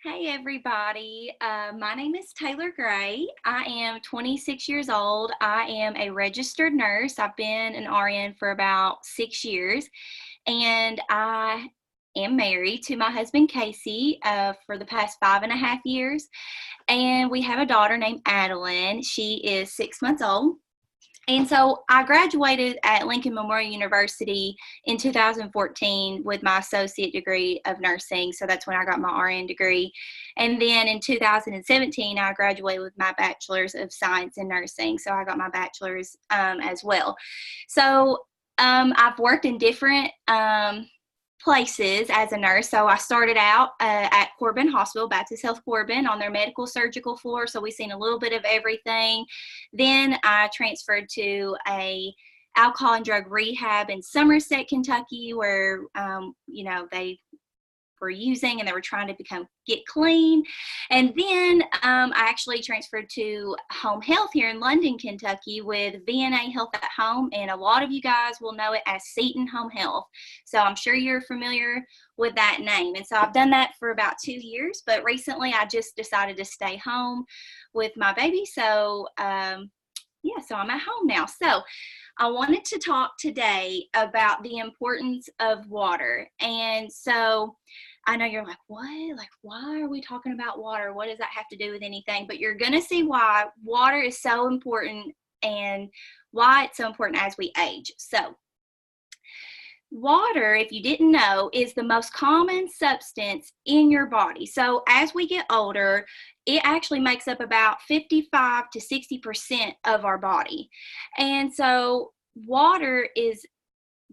Hey everybody, my name is Taylor Gray. I am 26 years old. I am a registered nurse. I've been an RN for about 6 years, and I am married to my husband Casey for the past 5.5 years. And we have a daughter named Adeline. She is 6 months old. And so I graduated at Lincoln Memorial University in 2014 with my associate degree of nursing. So that's when I got my RN degree. And then in 2017, I graduated with my bachelor's of science in nursing. So I got my bachelor's as well. So I've worked in different places as a nurse. So I started out at Corbin Hospital, Baptist Health Corbin, on their medical surgical floor. So we've seen a little bit of everything. Then I transferred to a alcohol and drug rehab in Somerset, Kentucky, where they were using and they were trying to get clean. And then I actually transferred to home health here in London, Kentucky with VNA Health at Home, and a lot of you guys will know it as Seton Home Health. So I'm sure you're familiar with that name. And so I've done that for about 2 years, but recently I just decided to stay home with my baby. So so I'm at home now. So I wanted to talk today about the importance of water. And so I know you're like, what? Like, why are we talking about water? What does that have to do with anything? But you're going to see why water is so important and why it's so important as we age. So water, if you didn't know, is the most common substance in your body. So as we get older, it actually makes up about 55 to 60% of our body. And so water is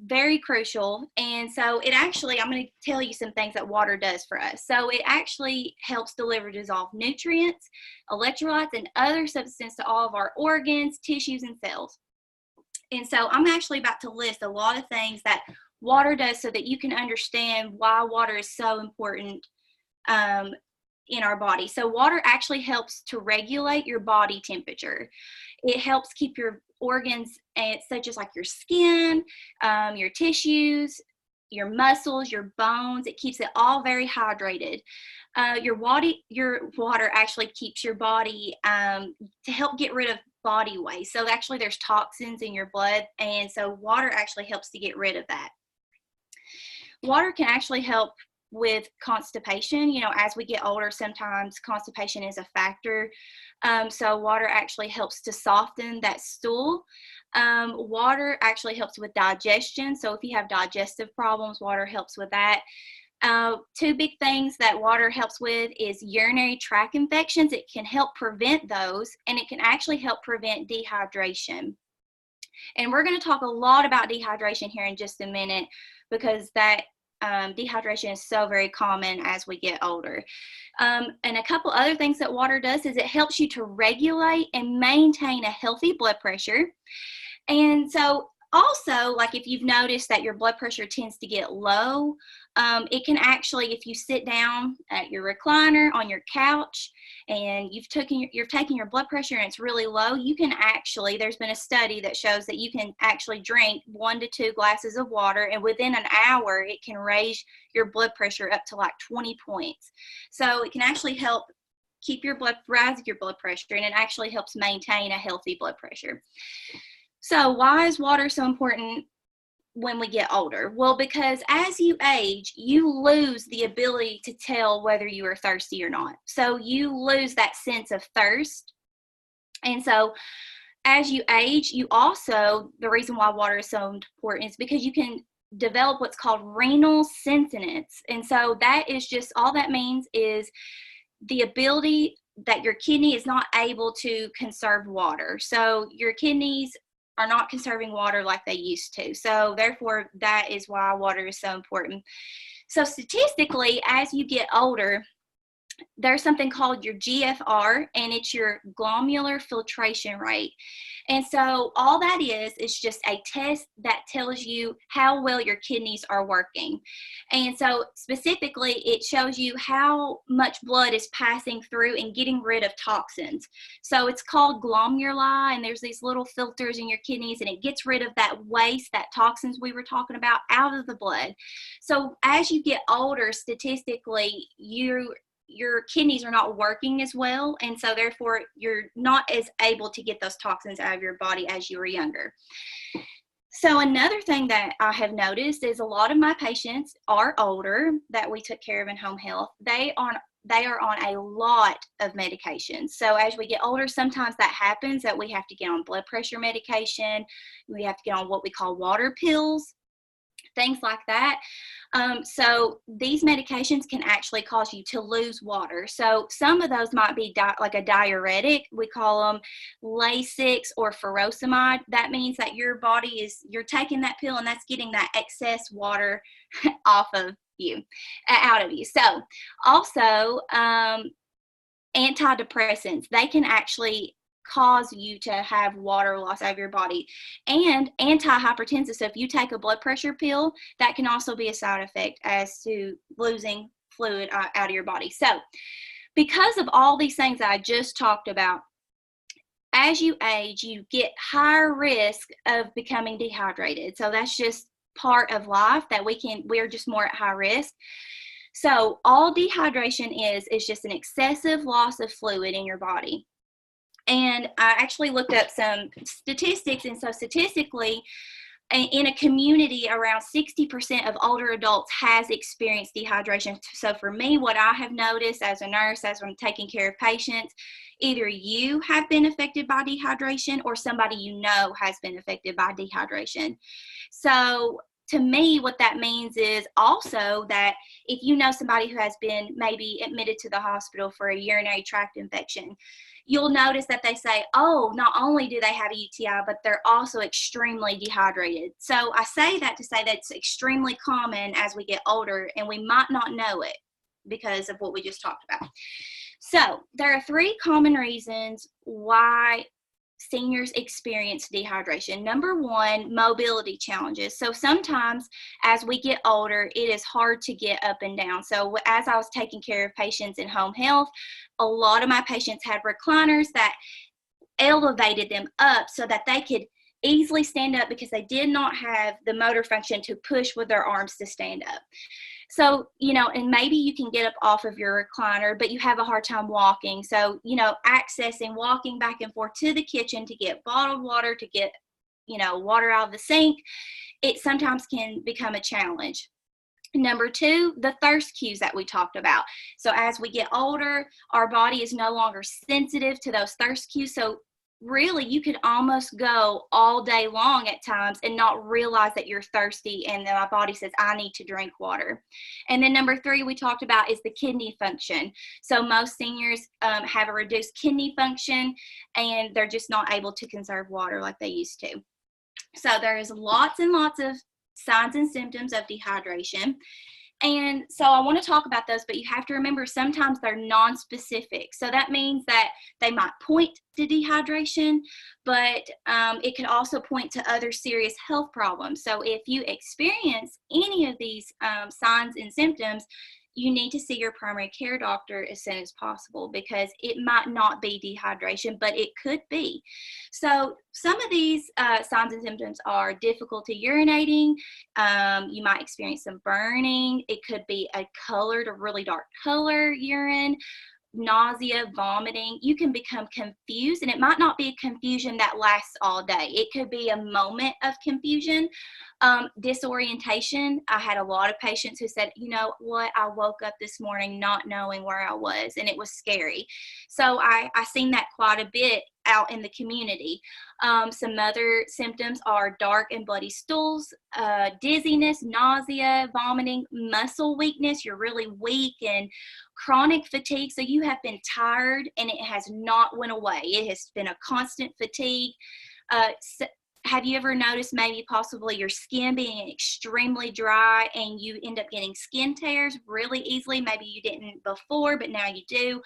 very crucial. And so I'm going to tell you some things that water does for us. So it actually helps deliver dissolved nutrients, electrolytes, and other substances to all of our organs, tissues, and cells. And so I'm actually about to list a lot of things that water does so that you can understand why water is so important in our body. So water actually helps to regulate your body temperature. It helps keep your organs, such as like your skin, your tissues, your muscles, your bones. It keeps it all very hydrated. Your water actually keeps your body to help get rid of body waste. So actually there's toxins in your blood, and so water actually helps to get rid of that. Water can actually help with constipation. As we get older, sometimes constipation is a factor. So water actually helps to soften that stool. Water actually helps with digestion. So if you have digestive problems, water helps with that. Two big things that water helps with is urinary tract infections. It can help prevent those, and it can actually help prevent dehydration. And we're going to talk a lot about dehydration here in just a minute, because that dehydration is so very common as we get older. And a couple other things that water does is it helps you to regulate and maintain a healthy blood pressure. And so also, like if you've noticed that your blood pressure tends to get low, it can actually, if you sit down at your recliner on your couch and you're taking your blood pressure and it's really low, you can actually, there's been a study that shows that you can actually drink 1 to 2 glasses of water, and within an hour it can raise your blood pressure up to like 20 points. So it can actually help rise your blood pressure, and it actually helps maintain a healthy blood pressure. So why is water so important when we get older? Well, because as you age, you lose the ability to tell whether you are thirsty or not. So you lose that sense of thirst. And so as you age, the reason why water is so important is because you can develop what's called renal senescence. And so that is just, all that means is the ability that your kidney is not able to conserve water. So your kidneys are not conserving water like they used to. So therefore, that is why water is so important. So statistically, as you get older, there's something called your GFR, and it's your glomerular filtration rate. And so all that is just a test that tells you how well your kidneys are working. And so specifically, it shows you how much blood is passing through and getting rid of toxins. So it's called glomeruli, and there's these little filters in your kidneys, and it gets rid of that waste, that toxins we were talking about, out of the blood. So as you get older, statistically, your kidneys are not working as well, and so therefore you're not as able to get those toxins out of your body as you were younger. So another thing that I have noticed is a lot of my patients are older that we took care of in home health. They are on a lot of medications. So as we get older, sometimes that happens that we have to get on blood pressure medication. We have to get on what we call water pills, things like that. So these medications can actually cause you to lose water. So some of those might be like a diuretic. We call them Lasix or furosemide. That means that your body you're taking that pill and that's getting that excess water off of you, out of you. So also antidepressants, they can actually cause you to have water loss out of your body, and antihypertensive. So if you take a blood pressure pill, that can also be a side effect as to losing fluid out of your body. So because of all these things that I just talked about, as you age, you get higher risk of becoming dehydrated. So that's just part of life that we're just more at high risk. So all dehydration is just an excessive loss of fluid in your body. And I actually looked up some statistics, and so statistically, in a community, around 60% of older adults has experienced dehydration. So for me, what I have noticed as a nurse, as I'm taking care of patients, either you have been affected by dehydration or somebody you know has been affected by dehydration. So to me, what that means is also that if you know somebody who has been maybe admitted to the hospital for a urinary tract infection, you'll notice that they say, oh, not only do they have a UTI, but they're also extremely dehydrated. So I say that to say that it's extremely common as we get older, and we might not know it because of what we just talked about. So there are 3 common reasons why seniors experience dehydration. Number 1, mobility challenges. So sometimes as we get older, it is hard to get up and down. So as I was taking care of patients in home health, a lot of my patients had recliners that elevated them up so that they could easily stand up because they did not have the motor function to push with their arms to stand up. So, and maybe you can get up off of your recliner, but you have a hard time walking. So, walking back and forth to the kitchen to get bottled water, to get, water out of the sink, it sometimes can become a challenge. Number 2, the thirst cues that we talked about. So as we get older, our body is no longer sensitive to those thirst cues. So really, you could almost go all day long at times and not realize that you're thirsty, and then my body says, I need to drink water. And then number 3 we talked about is the kidney function. So most seniors have a reduced kidney function, and they're just not able to conserve water like they used to. So there's lots and lots of signs and symptoms of dehydration. And so I want to talk about those, but you have to remember sometimes they're non-specific. So that means that they might point to dehydration, but it can also point to other serious health problems. So if you experience any of these signs and symptoms, you need to see your primary care doctor as soon as possible, because it might not be dehydration, but it could be. So some of these signs and symptoms are difficulty urinating. You might experience some burning. It could be a colored or really dark color urine, nausea, vomiting. You can become confused, and it might not be a confusion that lasts all day. It could be a moment of confusion. Disorientation. I had a lot of patients who said, you know what, I woke up this morning not knowing where I was, and it was scary. So I seen that quite a bit out in the community. Some other symptoms are dark and bloody stools, dizziness, nausea, vomiting, muscle weakness. You're really weak, and chronic fatigue. So you have been tired and it has not went away. It has been a constant fatigue. Have you ever noticed maybe possibly your skin being extremely dry and you end up getting skin tears really easily? Maybe you didn't before, but now you do.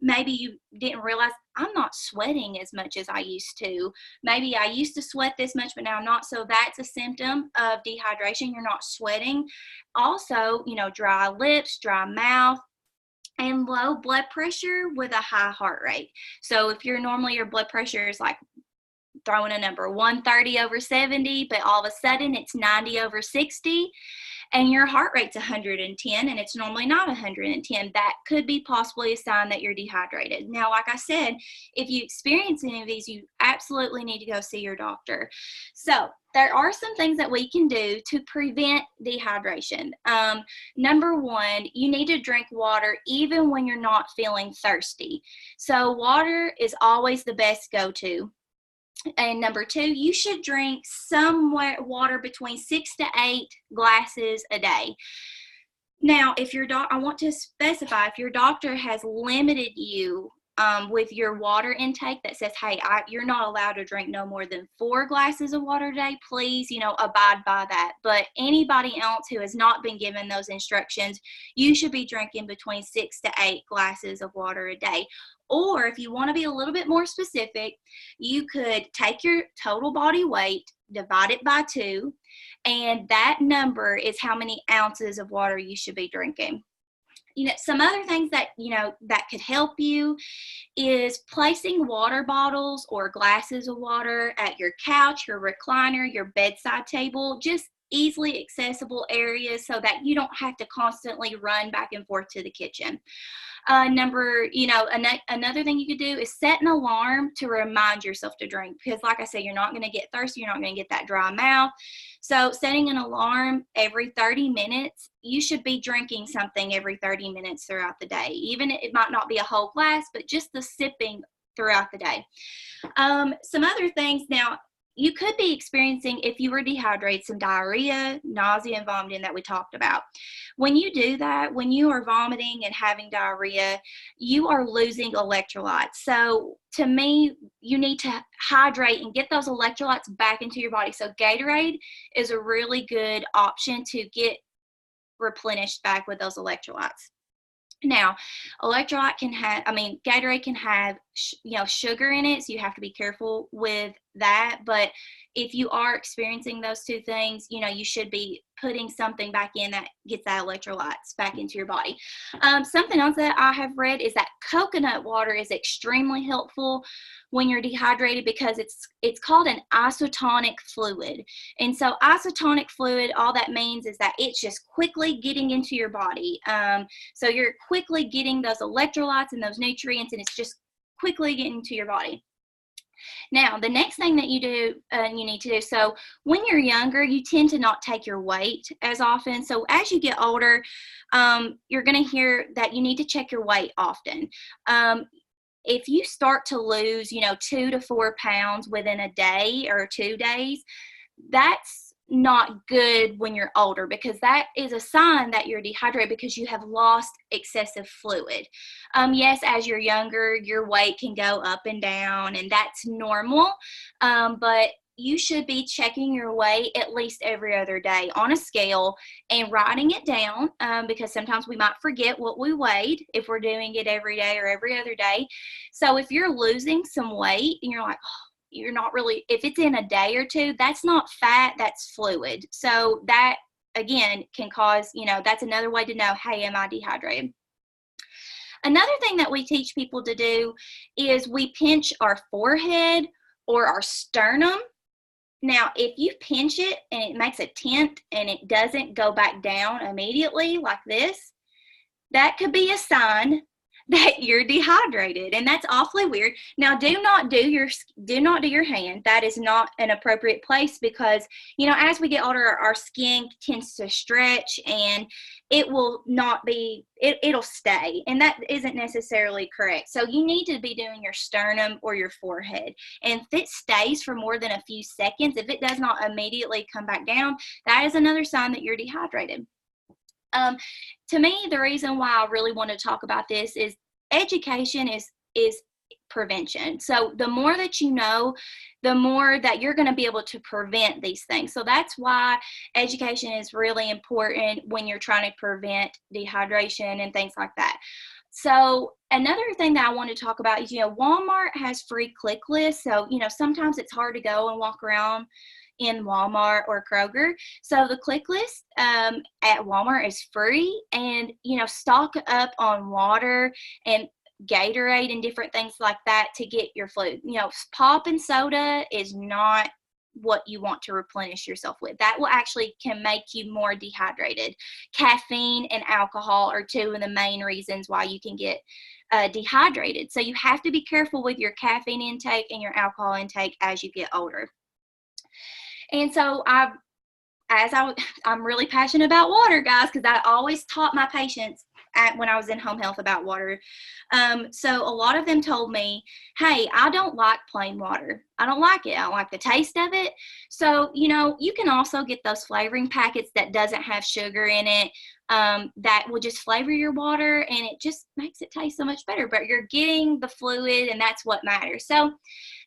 Maybe you didn't realize, I'm not sweating as much as I used to. Maybe I used to sweat this much, but now I'm not. So that's a symptom of dehydration. You're not sweating. Also, dry lips, dry mouth, and low blood pressure with a high heart rate. So if normally your blood pressure is like throwing a number, 130 over 70, but all of a sudden it's 90 over 60, and your heart rate's 110 and it's normally not 110, that could be possibly a sign that you're dehydrated. Now, like I said, if you experience any of these, you absolutely need to go see your doctor. So there are some things that we can do to prevent dehydration. Number one, you need to drink water even when you're not feeling thirsty. So water is always the best go-to. And number two, you should drink somewhere water between 6 to 8 glasses a day. Now, if your I want to specify, if your doctor has limited you with your water intake that says, hey, you're not allowed to drink no more than 4 glasses of water a day, please, abide by that. But anybody else who has not been given those instructions, you should be drinking between 6 to 8 glasses of water a day. Or if you want to be a little bit more specific, you could take your total body weight, divide it by 2, and that number is how many ounces of water you should be drinking. Some other things that, that could help you is placing water bottles or glasses of water at your couch, your recliner, your bedside table, just easily accessible areas so that you don't have to constantly run back and forth to the kitchen. Another thing you could do is set an alarm to remind yourself to drink, because like I said, you're not going to get thirsty, you're not going to get that dry mouth. So setting an alarm every 30 minutes, you should be drinking something every 30 minutes throughout the day. Even it might not be a whole glass, but just the sipping throughout the day. Some other things now, you could be experiencing, if you were dehydrated, some diarrhea, nausea, and vomiting that we talked about. When you do that, when you are vomiting and having diarrhea, you are losing electrolytes. So to me, you need to hydrate and get those electrolytes back into your body. So Gatorade is a really good option to get replenished back with those electrolytes. Now, Gatorade can have, sugar in it, so you have to be careful with that. But if you are experiencing those two things, you should be putting something back in that gets that electrolytes back into your body. Something else that I have read is that coconut water is extremely helpful when you're dehydrated, because it's called an isotonic fluid. And so isotonic fluid, all that means is that it's just quickly getting into your body. So you're quickly getting those electrolytes and those nutrients, and it's just quickly getting to your body. Now, the next thing that you need to do, so when you're younger, you tend to not take your weight as often. So as you get older, you're going to hear that you need to check your weight often. If you start to lose, 2 to 4 pounds within a day or 2 days, that's not good when you're older, because that is a sign that you're dehydrated because you have lost excessive fluid. Yes, as you're younger, your weight can go up and down, and that's normal, but you should be checking your weight at least every other day on a scale and writing it down, because sometimes we might forget what we weighed if we're doing it every day or every other day. So if you're losing some weight and you're like, you're not really, if it's in a day or 2, that's not fat, that's fluid. So that, again, can cause, that's another way to know, hey, am I dehydrated? Another thing that we teach people to do is we pinch our forehead or our sternum. Now, if you pinch it and it makes a tent and it doesn't go back down immediately like this, that could be a sign that you're dehydrated, and that's awfully weird. Now, do not do your hand. That is not an appropriate place, because as we get older, our skin tends to stretch and it will not be, it'll stay, and that isn't necessarily correct. So you need to be doing your sternum or your forehead, and if it stays for more than a few seconds, if it does not immediately come back down, that is another sign that you're dehydrated. To me, the reason why I really want to talk about this is education is prevention. So the more that you know, the more that you're going to be able to prevent these things. So that's why education is really important when you're trying to prevent dehydration and things like that. So another thing that I want to talk about is, Walmart has free click lists. So, sometimes it's hard to go and walk around in Walmart or Kroger. So the click list at Walmart is free, and stock up on water and Gatorade and different things like that to get your fluid. You know, pop and soda is not what you want to replenish yourself with. That will actually can make you more dehydrated. Caffeine and alcohol are two of the main reasons why you can get dehydrated. So you have to be careful with your caffeine intake and your alcohol intake as you get older. And so I'm really passionate about water, guys, because I always taught my patients when I was in home health about water. So a lot of them told me, hey, I don't like plain water. I don't like it. I don't like the taste of it. So, you know, you can also get those flavoring packets that doesn't have sugar in it, that will just flavor your water, and it just makes it taste so much better. But you're getting the fluid, and that's what matters. So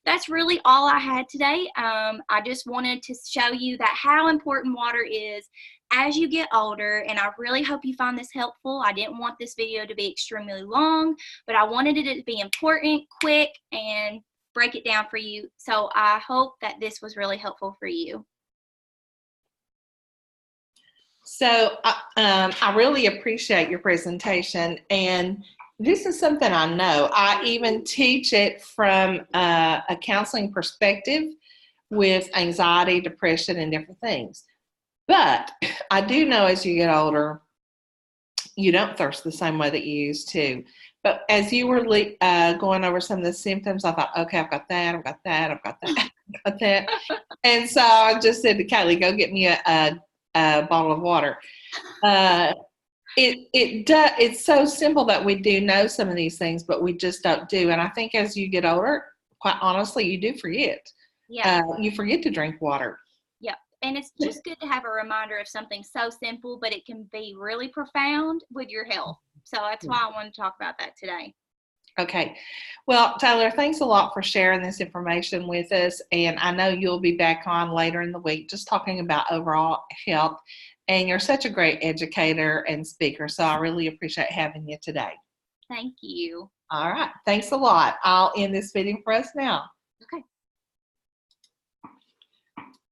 that's really all I had today. I just wanted to show you that how important water is as you get older, and I really hope you find this helpful. I didn't want this video to be extremely long, but I wanted it to be important, quick, and break it down for you. So I hope that this was really helpful for you. So I really appreciate your presentation, and this is something I know. I even teach it from a counseling perspective with anxiety, depression, and different things. But I do know as you get older, you don't thirst the same way that you used to. But as you were going over some of the symptoms, I thought, okay, I've got that, I've got that, I've got that, I've got that. And so I just said to Kaylee, go get me a bottle of water. It's so simple that we do know some of these things, but we just don't do. And I think as you get older, quite honestly, you do forget. Yeah. You forget to drink water. Yep. And it's just good to have a reminder of something so simple, but it can be really profound with your health. So that's why I wanted to talk about that today. Okay. Well, Tyler, thanks a lot for sharing this information with us. And I know you'll be back on later in the week just talking about overall health. And you're such a great educator and speaker. So I really appreciate having you today. Thank you. All right. Thanks a lot. I'll end this video for us now.